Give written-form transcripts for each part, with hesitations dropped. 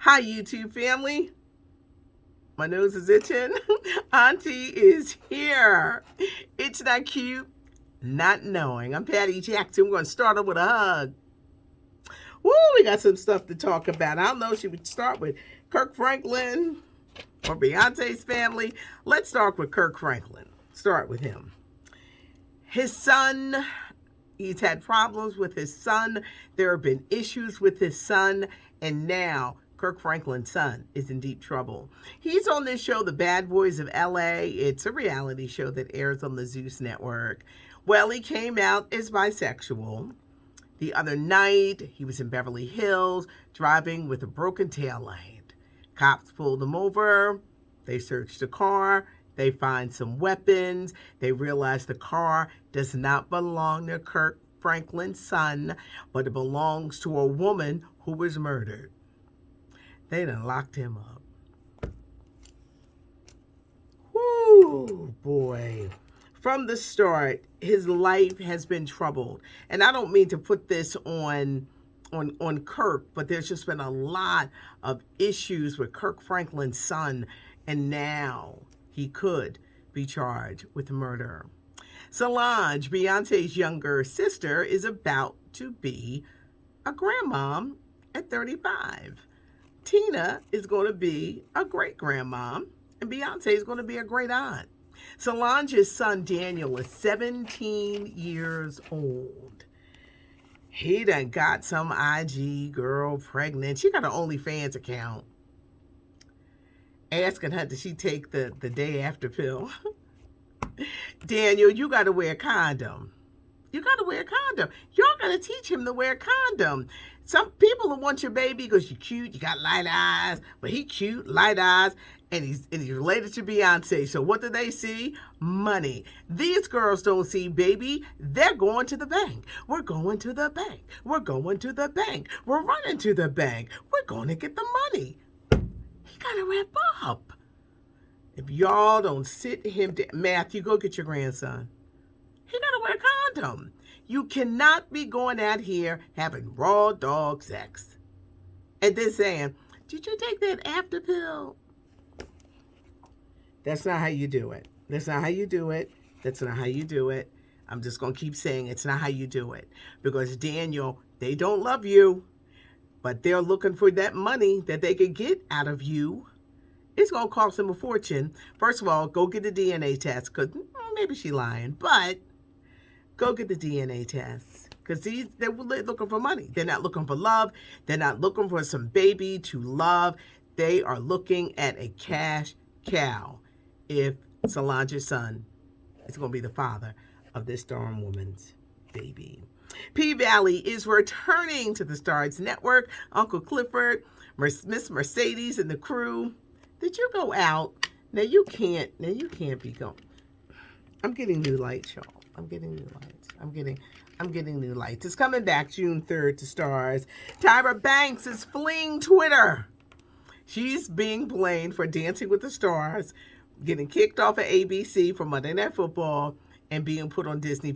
Hi, YouTube family. My nose is itching. Auntie is here. It's not cute, not knowing. I'm Patty Jackson. We're going to start off with a hug. Woo, we got some stuff to talk about. I don't know if she would start with Kirk Franklin or Beyonce's family. Let's start with Kirk Franklin. Start with him. His son, he's had problems with his son. There have been issues with his son. And now Kirk Franklin's son is in deep trouble. He's on this show, The Bad Boys of LA. It's a reality show that airs on the Zeus network. Well, he came out as bisexual. The other night, he was in Beverly Hills driving with a broken taillight. Cops pulled him over. They searched the car. They find some weapons. They realize the car does not belong to Kirk Franklin's son, but it belongs to a woman who was murdered. They done locked him up. Whoo, boy. From the start, his life has been troubled. And I don't mean to put this on Kirk, but there's just been a lot of issues with Kirk Franklin's son, and now he could be charged with murder. Solange, Beyonce's younger sister, is about to be a grandmom at 35. Tina is going to be a great-grandmom, and Beyonce is going to be a great-aunt. Solange's son, Daniel, is 17 years old. He done got some IG girl pregnant. She got an OnlyFans account. Asking her, did she take the day after pill? Daniel, you got to wear a condom. You got to wear a condom. Y'all got to teach him to wear a condom. Some people will want your baby because you're cute, you got light eyes, but he cute, light eyes, and he's related to Beyonce. So what do they see? Money. These girls don't see baby. They're going to the bank. We're going to the bank. We're going to the bank. We're running to the bank. We're going to get the money. He got to wrap up. If y'all don't sit him down, Matthew, go get your grandson. He got to wear a condom. You cannot be going out here having raw dog sex. And then saying, did you take that after pill? That's not how you do it. That's not how you do it. That's not how you do it. I'm just going to keep saying it's not how you do it. Because Daniel, they don't love you, but they're looking for that money that they could get out of you. It's going to cost them a fortune. First of all, go get a DNA test, because maybe she's lying, but go get the DNA test, because they're looking for money. They're not looking for love. They're not looking for some baby to love. They are looking at a cash cow if Solange's son is going to be the father of this darn woman's baby. P-Valley is returning to the Starz Network. Uncle Clifford, Miss Mercedes, and the crew. Did you go out? Now you can't be going. I'm getting new lights, y'all. I'm getting new lights. It's coming back June 3rd to Starz. Tyra Banks is fleeing Twitter. She's being blamed for Dancing with the Stars, getting kicked off of ABC for Monday Night Football, and being put on Disney+.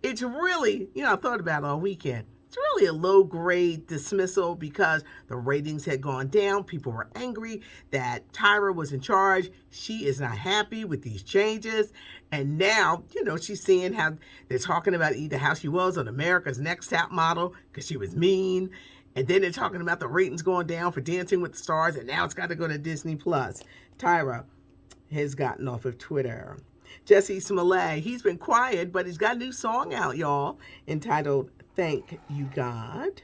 It's really, I thought about it all weekend. It's really a low-grade dismissal because the ratings had gone down. People were angry that Tyra was in charge. She is not happy with these changes. And now, she's seeing how they're talking about either how she was on America's Next Top Model because she was mean. And then they're talking about the ratings going down for Dancing with the Stars, and now it's got to go to Disney+. Tyra has gotten off of Twitter. Jussie Smollett, he's been quiet, but he's got a new song out, y'all, entitled Thank You, God.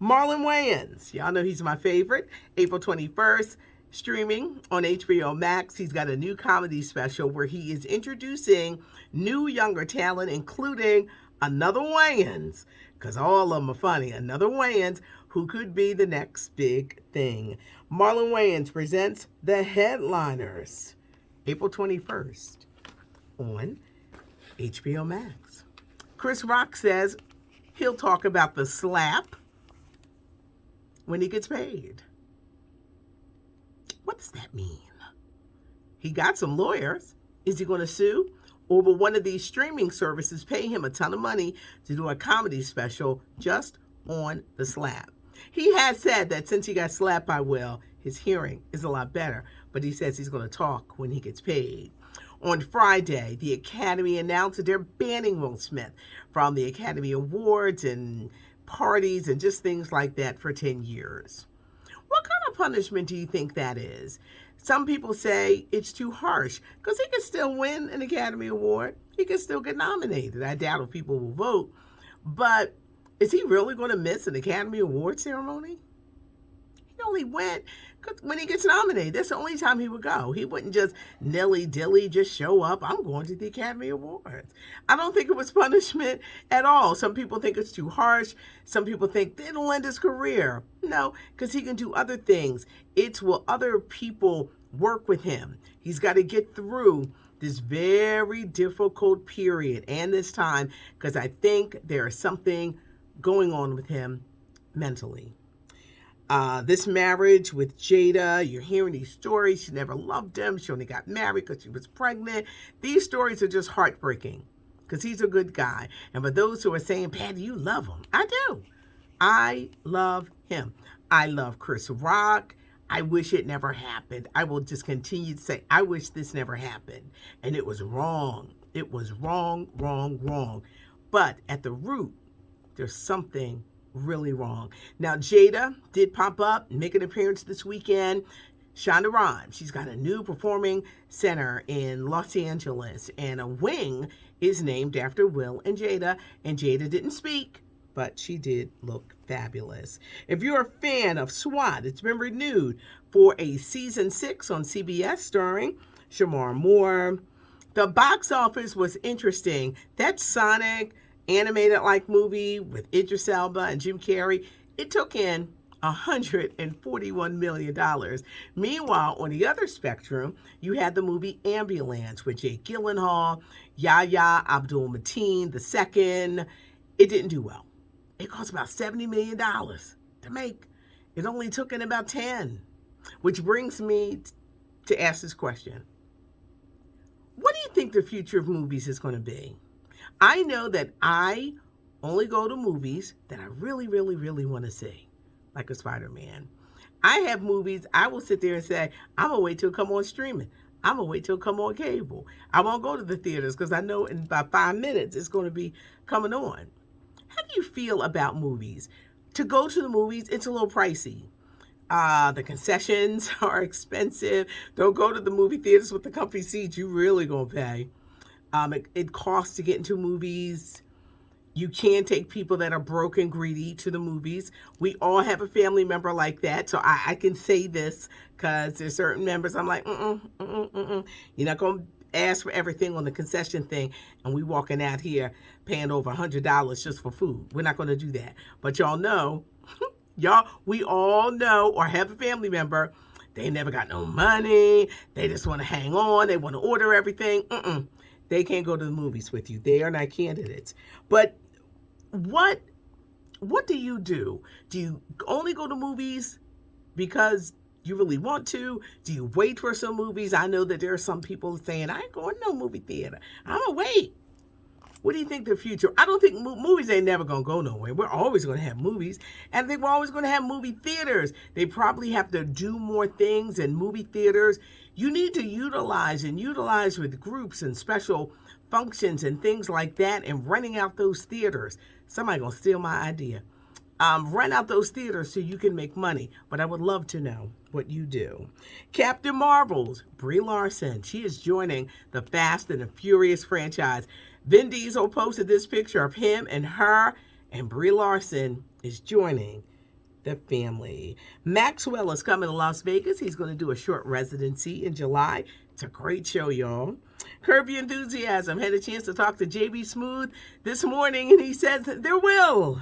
Marlon Wayans, y'all know he's my favorite. April 21st, streaming on HBO Max. He's got a new comedy special where he is introducing new younger talent, including another Wayans, because all of them are funny. Another Wayans who could be the next big thing. Marlon Wayans presents The Headliners, April 21st on HBO Max. Chris Rock says he'll talk about the slap when he gets paid. What does that mean? He got some lawyers. Is he going to sue? Or will one of these streaming services pay him a ton of money to do a comedy special just on the slap? He has said that since he got slapped by Will, his hearing is a lot better, but he says he's going to talk when he gets paid. On Friday, the Academy announced that they're banning Will Smith from the Academy Awards and parties and just things like that for 10 years. What kind of punishment do you think that is? Some people say it's too harsh because he can still win an Academy Award. He can still get nominated. I doubt if people will vote. But is he really going to miss an Academy Award ceremony? He only went when he gets nominated. That's the only time he would go. He wouldn't just nilly-dilly just show up. I'm going to the Academy Awards. I don't think it was punishment at all. Some people think it's too harsh. Some people think it'll end his career. No, because he can do other things. It's will other people work with him. He's got to get through this very difficult period and this time because I think there is something going on with him mentally. This marriage with Jada, you're hearing these stories. She never loved him. She only got married because she was pregnant. These stories are just heartbreaking because he's a good guy. And for those who are saying, Patty, you love him. I do. I love him. I love Chris Rock. I wish it never happened. I will just continue to say, I wish this never happened. And it was wrong. It was wrong, wrong, wrong. But at the root, there's something really wrong. Now, Jada did pop up, make an appearance this weekend. Shonda Rhimes, she's got a new performing center in Los Angeles, and a wing is named after Will and Jada didn't speak, but she did look fabulous. If you're a fan of SWAT, it's been renewed for a season 6 on CBS starring Shamar Moore. The box office was interesting. That Sonic animated-like movie with Idris Elba and Jim Carrey, it took in $141 million. Meanwhile, on the other spectrum, you had the movie Ambulance with Jake Gyllenhaal, Yahya Abdul-Mateen II. It didn't do well. It cost about $70 million to make. It only took in about 10, which brings me to ask this question. What do you think the future of movies is going to be? I know that I only go to movies that I really, really, really want to see, like a Spider-Man. I have movies I will sit there and say, I'm going to wait till it come on streaming. I'm going to wait till it come on cable. I won't go to the theaters because I know in about 5 minutes it's going to be coming on. How do you feel about movies? To go to the movies, it's a little pricey. The concessions are expensive. Don't go to the movie theaters with the comfy seats. You really going to pay. It costs to get into movies. You can't take people that are broke and greedy to the movies. We all have a family member like that. So I can say this because there's certain members I'm like, You're not going to ask for everything on the concession thing. And we walking out here paying over $100 just for food. We're not going to do that. But y'all know, we all know or have a family member, they never got no money. They just want to hang on. They want to order everything. They can't go to the movies with you. They are not candidates. But what do you do? Do you only go to movies because you really want to? Do you wait for some movies? I know that there are some people saying, I ain't going to no movie theater. I'm going to wait. What do you think the future? I don't think movies ain't never going to go nowhere. We're always going to have movies. And I think we're always going to have movie theaters. They probably have to do more things in movie theaters. You need to utilize with groups and special functions and things like that and renting out those theaters. Somebody going to steal my idea. Rent out those theaters so you can make money. But I would love to know what you do. Captain Marvel's Brie Larson. She is joining the Fast and the Furious franchise. Vin Diesel posted this picture of him and her, and Brie Larson is joining the family. Maxwell is coming to Las Vegas. He's going to do a short residency in July. It's a great show, y'all. Curb Your Enthusiasm had a chance to talk to JB Smoove this morning, and he says that there will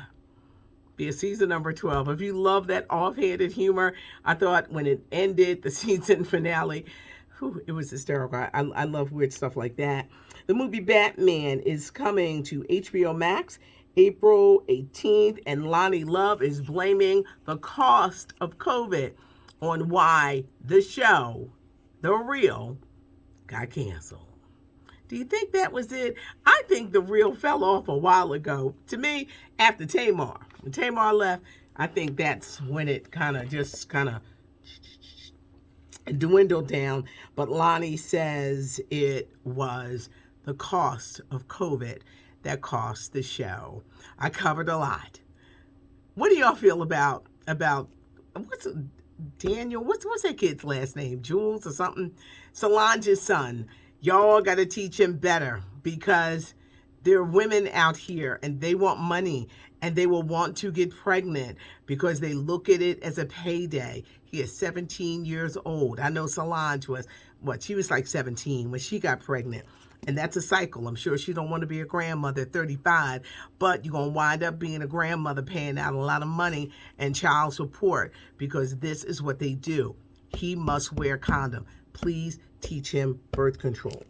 be a season number 12. If you love that offhanded humor, I thought when it ended, the season finale, it was hysterical. I love weird stuff like that. The movie Batman is coming to HBO Max April 18th, and Lonnie Love is blaming the cost of COVID on why the show, The Real, got canceled. Do you think that was it? I think The Real fell off a while ago. To me, after Tamar. When Tamar left, I think that's when it kind of dwindled down. But Lonnie says it was the cost of COVID that cost the show. I covered a lot. What do y'all feel about what's Daniel? What's that kid's last name? Jules or something? Solange's son. Y'all got to teach him better because there are women out here and they want money and they will want to get pregnant because they look at it as a payday. He is 17 years old. I know Solange was, she was like 17 when she got pregnant. And that's a cycle. I'm sure she don't want to be a grandmother at 35, but you're going to wind up being a grandmother paying out a lot of money and child support because this is what they do. He must wear condom. Please teach him birth control.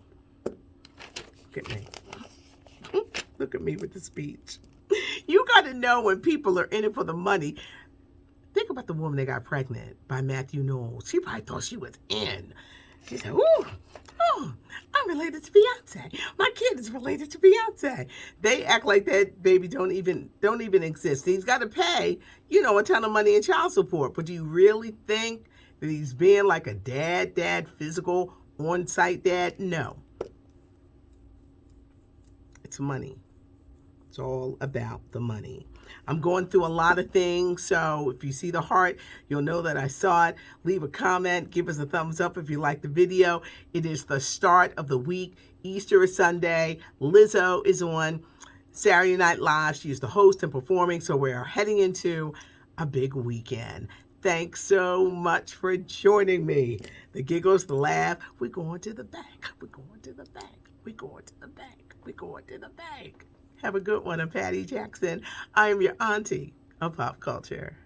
Look at me. Look at me with the speech. You got to know when people are in it for the money. Think about the woman that got pregnant by Matthew Knowles. She probably thought she was in. She said, ooh, oh, I'm related to Beyonce. My kid is related to Beyonce. They act like that baby don't even exist. He's got to pay, a ton of money in child support. But do you really think that he's being like a dad, physical, on-site dad? No. It's money. It's all about the money. I'm going through a lot of things, so if you see the heart, you'll know that I saw it. Leave a comment. Give us a thumbs up if you like the video. It is the start of the week. Easter is Sunday. Lizzo is on Saturday Night Live. She is the host and performing, so we're heading into a big weekend. Thanks so much for joining me. The giggles, the laugh. We're going to the bank. We're going to the bank. We're going to the bank. We're going to the bank. Have a good one. I'm Patty Jackson. I am your auntie of pop culture.